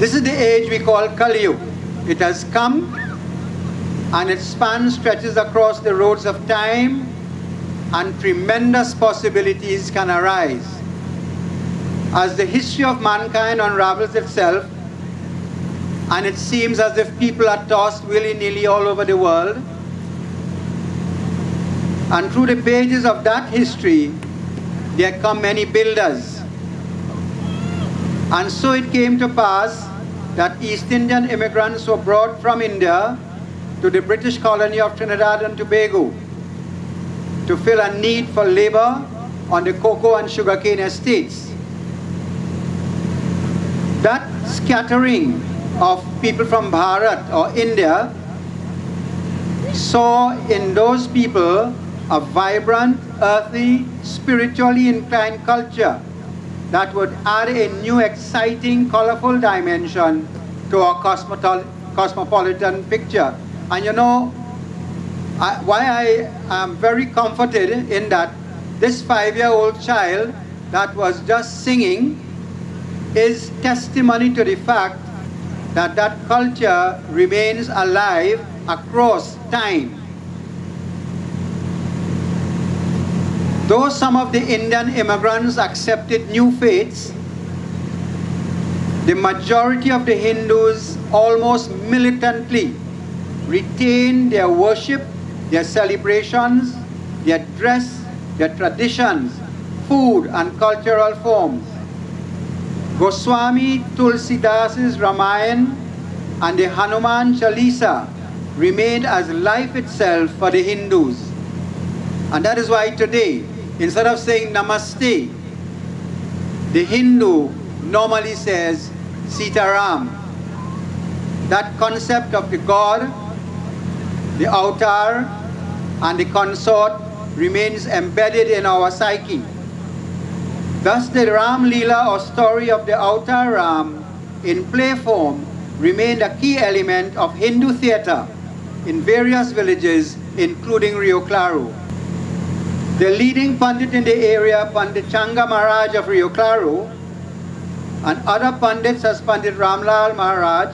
This is the age we call Kali Yuga. It has come, and its span stretches across the roads of time, and tremendous possibilities can arise. As the history of mankind unravels itself, and it seems as if people are tossed willy-nilly all over the world, and through the pages of that history, there come many builders. And so it came to pass that East Indian immigrants were brought from India to the British colony of Trinidad and Tobago to fill a need for labor on the cocoa and sugarcane estates. That scattering of people from Bharat or India saw in those people a vibrant, earthy, spiritually inclined culture that would add a new, exciting, colorful dimension to our cosmopolitan picture. And you know, why I am very comforted in that this 5-year-old child that was just singing is testimony to the fact that that culture remains alive across time. Though some of the Indian immigrants accepted new faiths, the majority of the Hindus almost militantly retained their worship, their celebrations, their dress, their traditions, food and cultural forms. Goswami Tulsidas's Ramayana and the Hanuman Chalisa remained as life itself for the Hindus. And that is why today, instead of saying Namaste, the Hindu normally says Sitaram. That concept of the God, the avatar, and the consort remains embedded in our psyche. Thus the Ramleela, or story of the avatar Ram in play form, remained a key element of Hindu theatre in various villages, including Rio Claro. The leading Pandit in the area, Pandit Changa Maharaj of Rio Claro, and other Pandits as Pandit Ramlal Maharaj,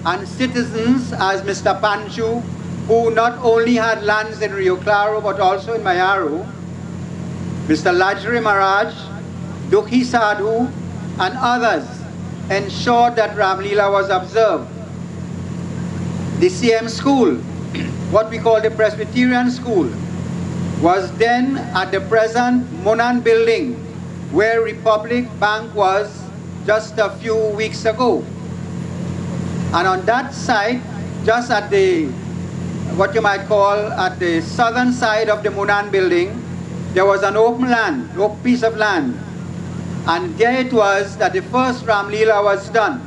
and citizens as Mr. Panchu, who not only had lands in Rio Claro but also in Mayaro, Mr. Lajri Maharaj, Dukhi Sadhu, and others ensured that Ramleela was observed. The CM school, what we call the Presbyterian school, was then at the present Monan building, where Republic Bank was just a few weeks ago. And on that site, just at the, what you might call at the southern side of the Monan building, there was an open land, open piece of land. And there it was that the first Ramleela was done.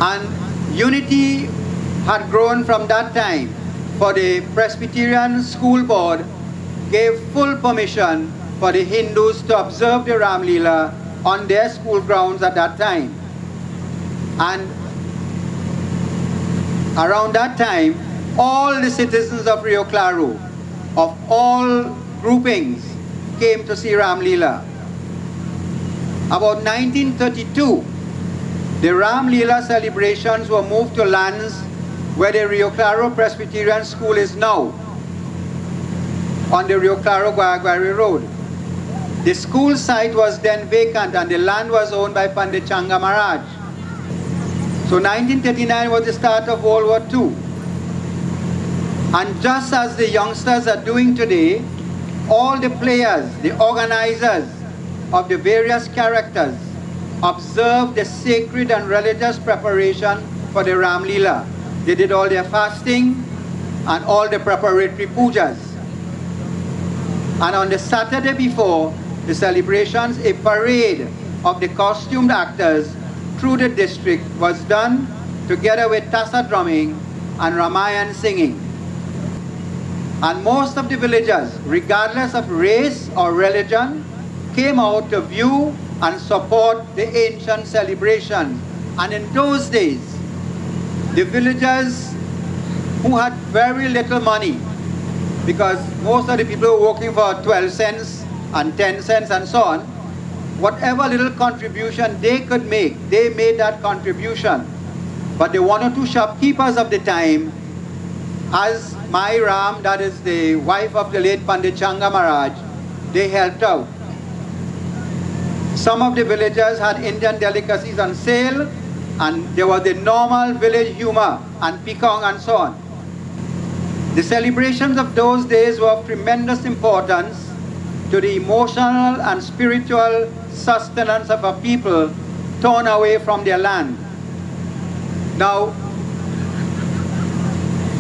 And unity had grown from that time, for the Presbyterian School Board gave full permission for the Hindus to observe the Ramleela on their school grounds at that time. And around that time, all the citizens of Rio Claro, of all groupings, came to see Ramleela. About 1932, the Ramleela celebrations were moved to lands where the Rio Claro Presbyterian School is now, on the Rio Claro Guayaguari Road. The school site was then vacant and the land was owned by Pandit Changa Maharaj. So 1939 was the start of World War II. And just as the youngsters are doing today, all the players, the organizers of the various characters observed the sacred and religious preparation for the Ramleela. They did all their fasting and all the preparatory pujas. And on the Saturday before the celebrations, a parade of the costumed actors through the district was done, together with tassa drumming and Ramayan singing. And most of the villagers, regardless of race or religion, came out to view and support the ancient celebrations. And in those days, the villagers who had very little money, because most of the people were working for 12 cents and 10 cents and so on, whatever little contribution they could make, they made that contribution. But the one or two shopkeepers of the time, as my Ram, that is the wife of the late Pandit Changa Maharaj, they helped out. Some of the villagers had Indian delicacies on sale, and there was the normal village humor and pikong and so on. The celebrations of those days were of tremendous importance to the emotional and spiritual sustenance of a people torn away from their land. Now,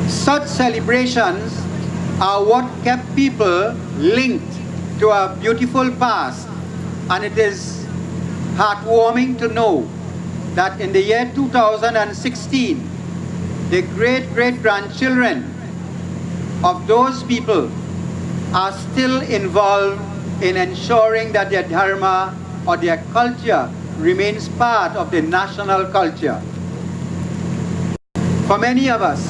such celebrations are what kept people linked to a beautiful past, and it is heartwarming to know that in the year 2016, the great-great-grandchildren of those people are still involved in ensuring that their dharma or their culture remains part of the national culture. For many of us,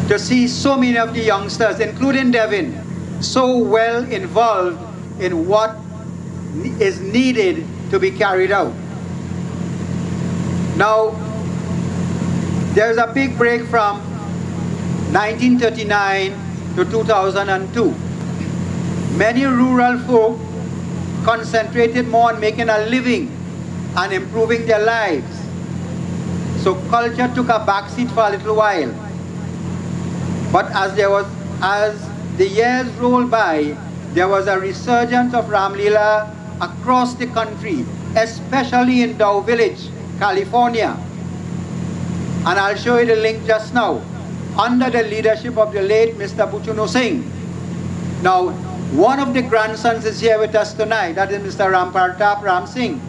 to see so many of the youngsters, including Devin, so well involved in what is needed to be carried out. Now, there's a big break from 1939 to 2002. Many rural folk concentrated more on making a living and improving their lives. So culture took a backseat for a little while. But as the years rolled by, there was a resurgence of Ramleela across the country, especially in Dow Village, California. And I'll show you the link just now, under the leadership of the late Mr. Buchuno Singh. Now, one of the grandsons is here with us tonight, that is Mr. Rampartap Ram Singh.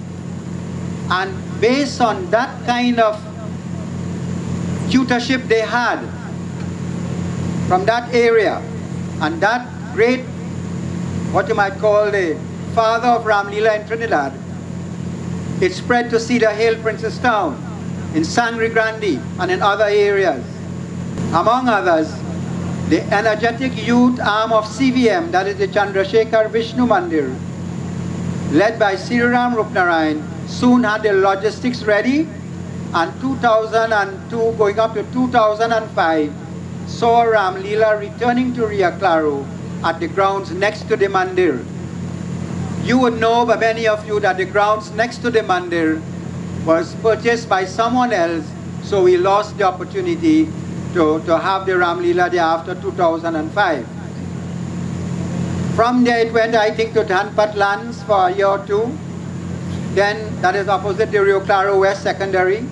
And based on that kind of tutorship they had from that area, and that great, what you might call the father of Ramleela in Trinidad, it spread to Cedar Hill, Princestown, in Sangre Grande, and in other areas. Among others, the energetic youth arm of CVM, that is the Chandrasekhar Vishnu Mandir, led by Sriram Rupnarayan, soon had the logistics ready, and 2002 going up to 2005 saw Ramleela returning to Rio Claro at the grounds next to the Mandir. You would know, by many of you, that the grounds next to the Mandir was purchased by someone else, so we lost the opportunity to have the Ramleela there after 2005. From there it went, I think, to Dhanpat lands for a year or two. Then that is opposite the Rio Claro West Secondary.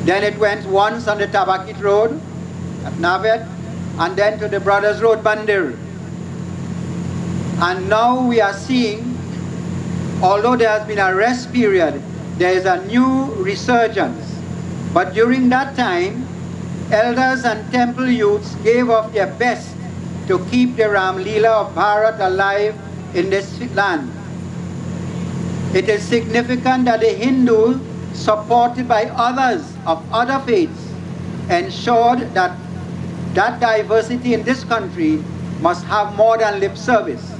Then it went once on the Tabakit Road at Navet, and then to the Brothers Road, Bandir. And now we are seeing, although there has been a rest period, there is a new resurgence. But during that time, elders and temple youths gave of their best to keep the Ramleela of Bharat alive in this land. It is significant that the Hindus, supported by others of other faiths, ensured that that diversity in this country must have more than lip service.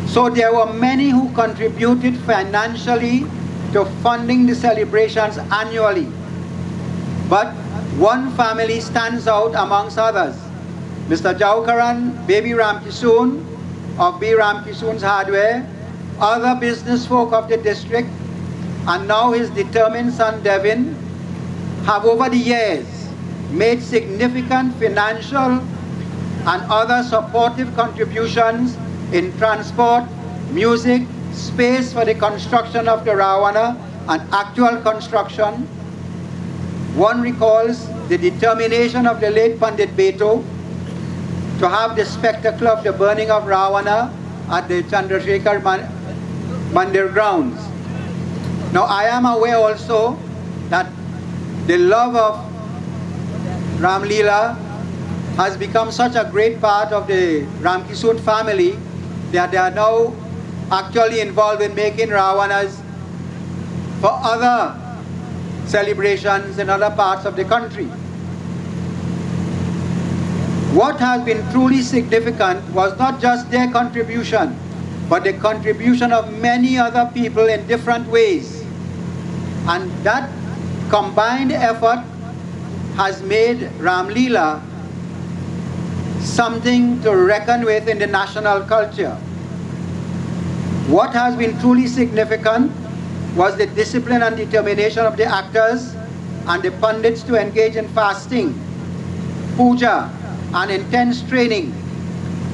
So there were many who contributed financially to funding the celebrations annually. But one family stands out amongst others. Mr. Jaukaran, Baby Ram Kisoon of B. Ram Kisoon's Hardware, other business folk of the district, and now his determined son Devin, have over the years made significant financial and other supportive contributions in transport, music, space for the construction of the Rawana and actual construction. One recalls the determination of the late Pandit Beto to have the spectacle of the burning of Rawana at the Chandrasekhar Mandir grounds. Now I am aware also that the love of Ramleela has become such a great part of the Ram Kisoon family that they are now actually involved in making Rawanas for other celebrations in other parts of the country. What has been truly significant was not just their contribution, but the contribution of many other people in different ways. And that combined effort has made Ramleela something to reckon with in the national culture. What has been truly significant was the discipline and determination of the actors and the pundits to engage in fasting, puja, and intense training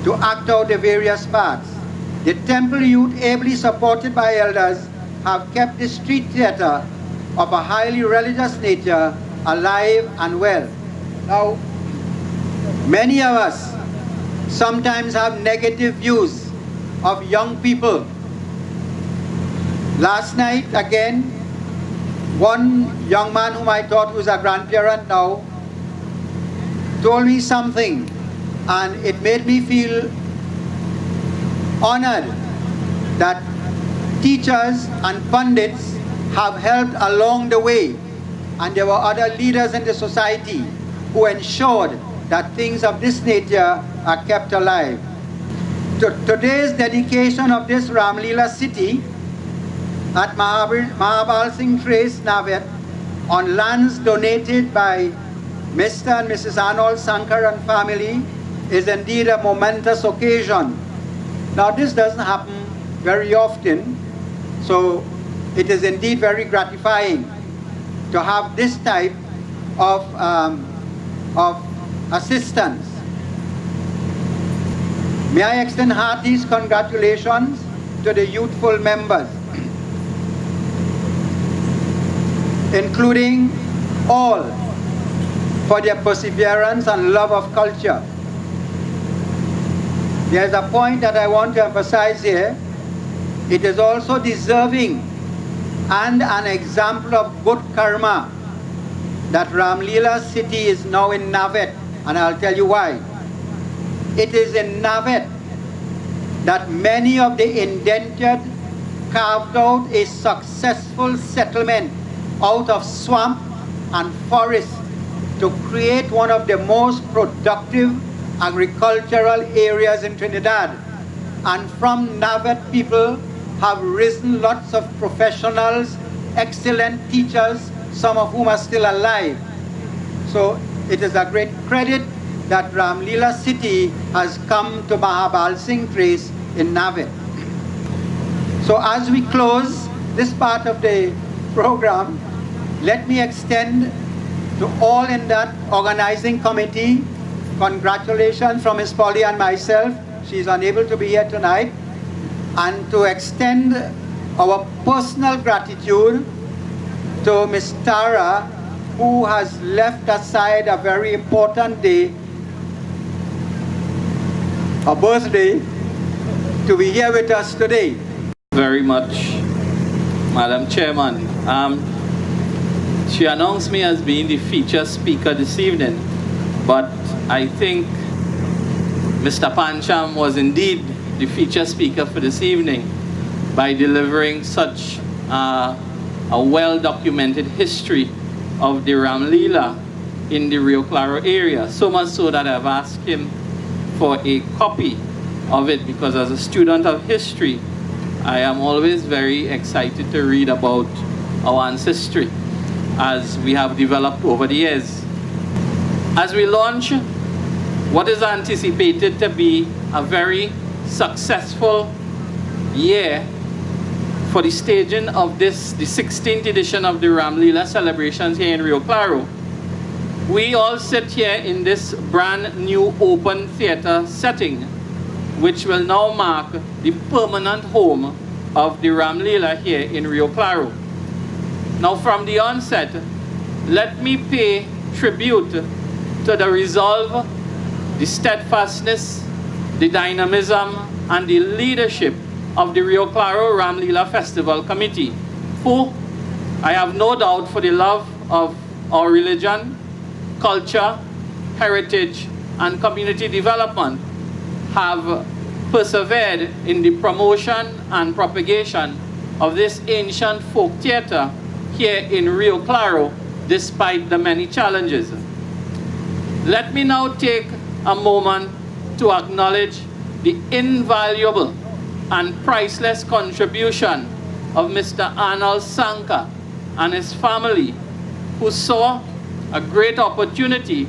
to act out the various parts. The temple youth, ably supported by elders, have kept the street theater of a highly religious nature alive and well. Now, many of us sometimes have negative views of young people. Last night, again, one young man whom I thought was a grandparent now told me something, and it made me feel honored that teachers and pundits have helped along the way, and there were other leaders in the society who ensured that things of this nature are kept alive. Today's dedication of this Ramleela city at Mahabal Singh Trace, Navet, on lands donated by Mr. and Mrs. Arnold Sankar and family is indeed a momentous occasion. Now, this doesn't happen very often, so it is indeed very gratifying to have this type of assistance. May I extend heartiest congratulations to the youthful members, including all, for their perseverance and love of culture. There's a point that I want to emphasize here. It is also deserving and an example of good karma that Ramleela city is now in Navet, and I'll tell you why. It is in Navet that many of the indentured carved out a successful settlement out of swamp and forest to create one of the most productive agricultural areas in Trinidad. And from Navet, people have risen lots of professionals, excellent teachers, some of whom are still alive. So it is a great credit that Ramleela city has come to Mahabal Singh Trace in Navet. So as we close this part of the program, let me extend to all in that organizing committee congratulations from Ms. Polly and myself. She's unable to be here tonight. And to extend our personal gratitude to Ms. Tara, who has left aside a very important day, a birthday, to be here with us today. Very much, Madam Chairman. She announced me as being the feature speaker this evening, but I think Mr. Pancham was indeed the feature speaker for this evening by delivering such a well-documented history of the Ramleela in the Rio Claro area, so much so that I've asked him for a copy of it, because as a student of history, I am always very excited to read about our ancestry as we have developed over the years. As we launch what is anticipated to be a very successful year for the staging of this, the 16th edition of the Ramleela celebrations here in Rio Claro, we all sit here in this brand new open theater setting, which will now mark the permanent home of the Ramleela here in Rio Claro. Now, from the onset, let me pay tribute to the resolve, the steadfastness, the dynamism, and the leadership of the Rio Claro Ramleela Festival Committee, who, I have no doubt, for the love of our religion, culture, heritage, and community development, have persevered in the promotion and propagation of this ancient folk theater here in Rio Claro, despite the many challenges. Let me now take a moment to acknowledge the invaluable and priceless contribution of Mr. Arnold Sanka and his family, who saw a great opportunity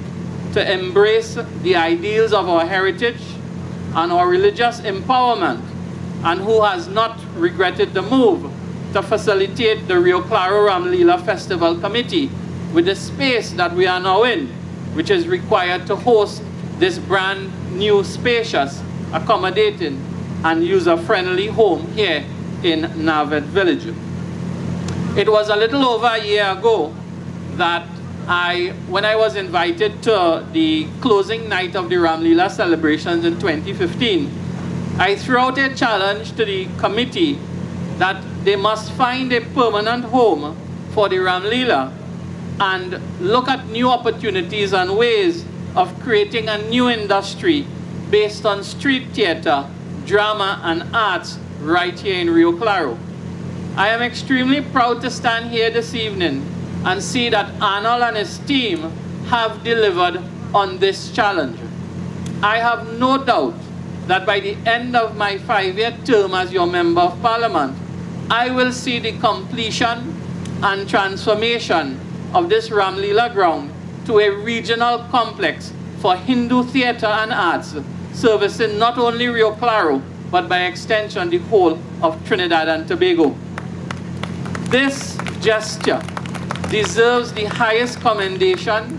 to embrace the ideals of our heritage and our religious empowerment, and who has not regretted the move to facilitate the Rio Claro Ramleela Festival Committee with the space that we are now in, which is required to host this brand new, spacious, accommodating, and user-friendly home here in Navet Village. It was a little over a year ago that when I was invited to the closing night of the Ramleela celebrations in 2015, I threw out a challenge to the committee that they must find a permanent home for the Ramleela and look at new opportunities and ways of creating a new industry based on street theater, drama, and arts right here in Rio Claro. I am extremely proud to stand here this evening and see that Arnold and his team have delivered on this challenge. I have no doubt that by the end of my 5-year term as your Member of Parliament, I will see the completion and transformation of this Ramleela ground to a regional complex for Hindu theatre and arts, servicing not only Rio Claro, but by extension the whole of Trinidad and Tobago. This gesture deserves the highest commendation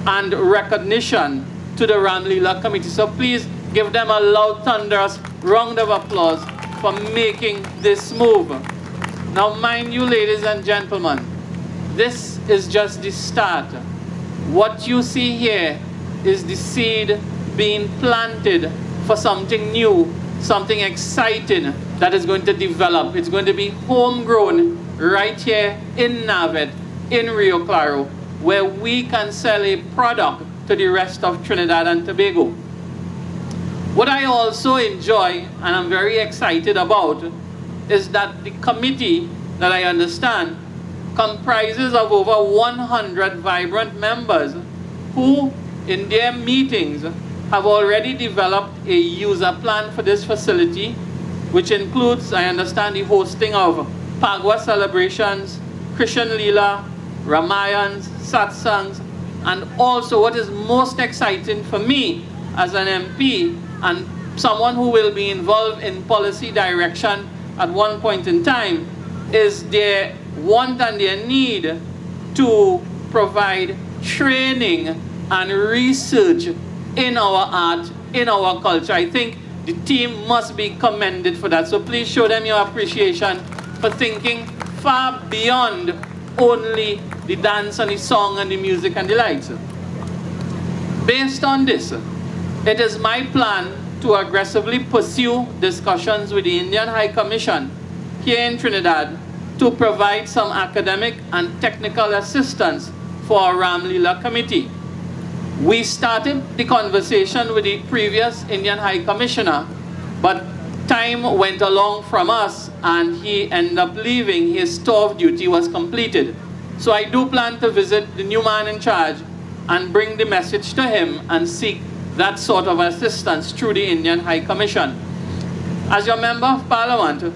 and recognition to the Ramleela Committee. So please give them a loud, thunderous round of applause for making this move. Now, mind you, ladies and gentlemen, this is just the start. What you see here is the seed being planted for something new, something exciting that is going to develop. It's going to be homegrown right here in Navet, in Rio Claro, where we can sell a product to the rest of Trinidad and Tobago. What I also enjoy and I'm very excited about is that the committee, that I understand, comprises of over 100 vibrant members who, in their meetings, have already developed a user plan for this facility, which includes, I understand, the hosting of Pagwa celebrations, Christian Leela, Ramayans, Satsangs, and also what is most exciting for me as an MP and someone who will be involved in policy direction at one point in time is their want and their need to provide training and research in our art, in our culture. I think the team must be commended for that. So please show them your appreciation for thinking far beyond only the dance and the song and the music and the lights. Based on this, it is my plan to aggressively pursue discussions with the Indian High Commission here in Trinidad to provide some academic and technical assistance for our Ramleela committee. We started the conversation with the previous Indian High Commissioner, but time went along from us and he ended up leaving. His tour of duty was completed. So I do plan to visit the new man in charge and bring the message to him and seek that sort of assistance through the Indian High Commission. As your Member of Parliament,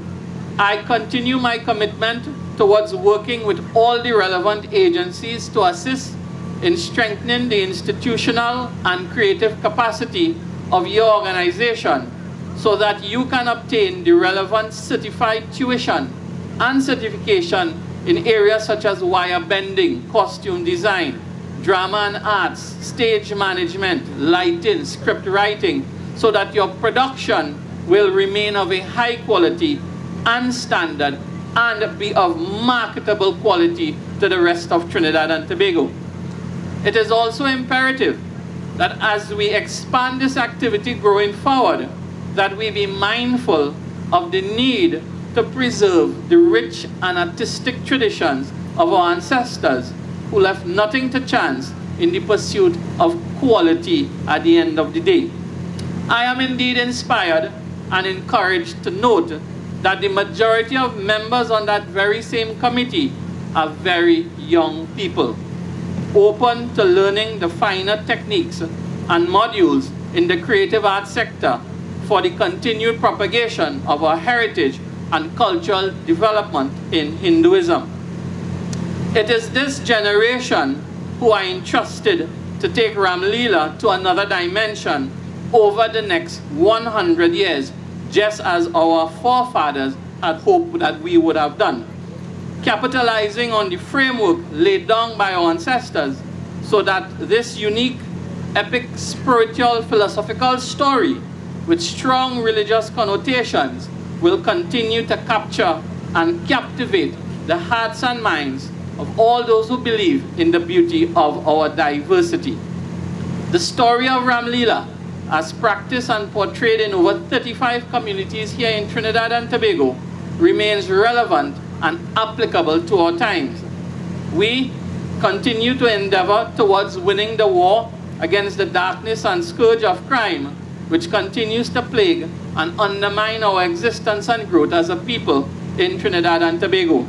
I continue my commitment towards working with all the relevant agencies to assist in strengthening the institutional and creative capacity of your organization so that you can obtain the relevant certified tuition and certification in areas such as wire bending, costume design, drama and arts, stage management, lighting, script writing, so that your production will remain of a high quality and standard and be of marketable quality to the rest of Trinidad and Tobago. It is also imperative that as we expand this activity going forward, that we be mindful of the need to preserve the rich and artistic traditions of our ancestors who left nothing to chance in the pursuit of quality at the end of the day. I am indeed inspired and encouraged to note that the majority of members on that very same committee are very young people, open to learning the finer techniques and modules in the creative arts sector for the continued propagation of our heritage and cultural development in Hinduism. It is this generation who are entrusted to take Ramleela to another dimension over the next 100 years, just as our forefathers had hoped that we would have done, capitalizing on the framework laid down by our ancestors so that this unique, epic, spiritual, philosophical story with strong religious connotations will continue to capture and captivate the hearts and minds of all those who believe in the beauty of our diversity. The story of Ramleela, as practiced and portrayed in over 35 communities here in Trinidad and Tobago, remains relevant and applicable to our times. We continue to endeavor towards winning the war against the darkness and scourge of crime, which continues to plague and undermine our existence and growth as a people in Trinidad and Tobago.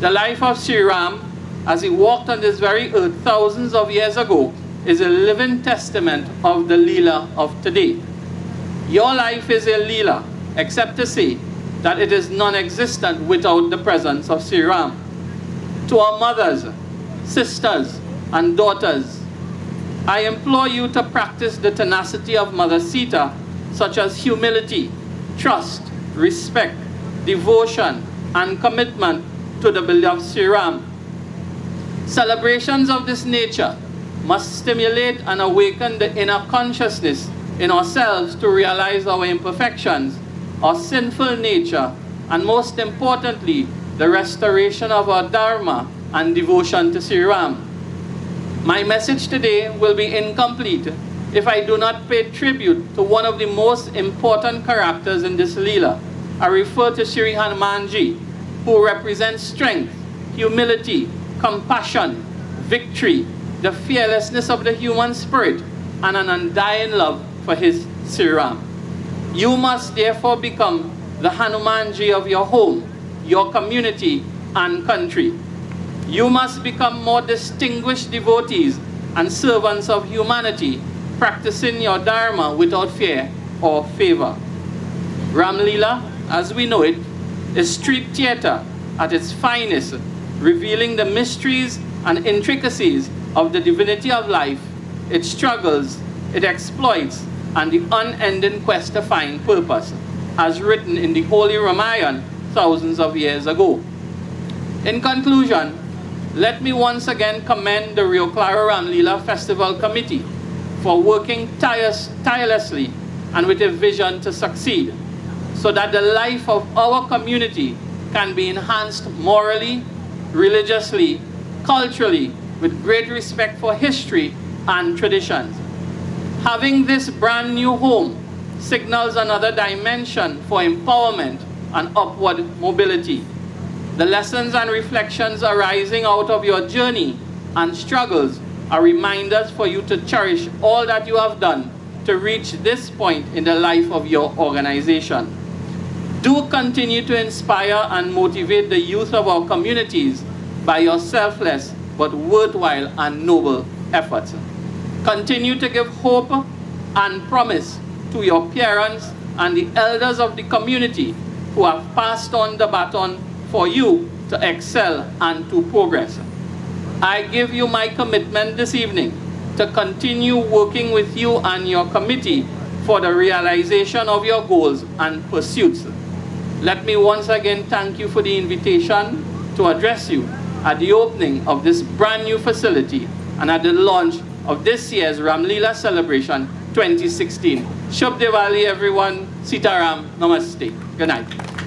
The life of Sri Ram, as he walked on this very earth thousands of years ago, is a living testament of the Leela of today. Your life is a Leela, except to say that it is non-existent without the presence of Sri Ram. To our mothers, sisters, and daughters, I implore you to practice the tenacity of Mother Sita, such as humility, trust, respect, devotion, and commitment to the beloved Sri Ram. Celebrations of this nature must stimulate and awaken the inner consciousness in ourselves to realize our imperfections, our sinful nature, and most importantly, the restoration of our Dharma and devotion to Sri Ram. My message today will be incomplete if I do not pay tribute to one of the most important characters in this Leela. I refer to Shri Hanumanji, who represents strength, humility, compassion, victory, the fearlessness of the human spirit, and an undying love for his Sri Ram. You must therefore become the Hanumanji of your home, your community, and country. You must become more distinguished devotees and servants of humanity, practicing your Dharma without fear or favor. Ramleela, as we know it, is street theater at its finest, revealing the mysteries and intricacies of the divinity of life, its struggles, its exploits, and the unending quest to find purpose, as written in the Holy Ramayana thousands of years ago. In conclusion, let me once again commend the Rio Claro Ramleela Festival Committee for working tirelessly and with a vision to succeed, so that the life of our community can be enhanced morally, religiously, culturally, with great respect for history and traditions. Having this brand new home signals another dimension for empowerment and upward mobility. The lessons and reflections arising out of your journey and struggles are reminders for you to cherish all that you have done to reach this point in the life of your organization. Do continue to inspire and motivate the youth of our communities by your selfless but worthwhile and noble efforts. Continue to give hope and promise to your parents and the elders of the community who have passed on the baton for you to excel and to progress. I give you my commitment this evening to continue working with you and your committee for the realization of your goals and pursuits. Let me once again thank you for the invitation to address you at the opening of this brand new facility and at the launch of this year's Ramleela Celebration 2016. Shubh Diwali everyone, Sitaram, Namaste. Good night.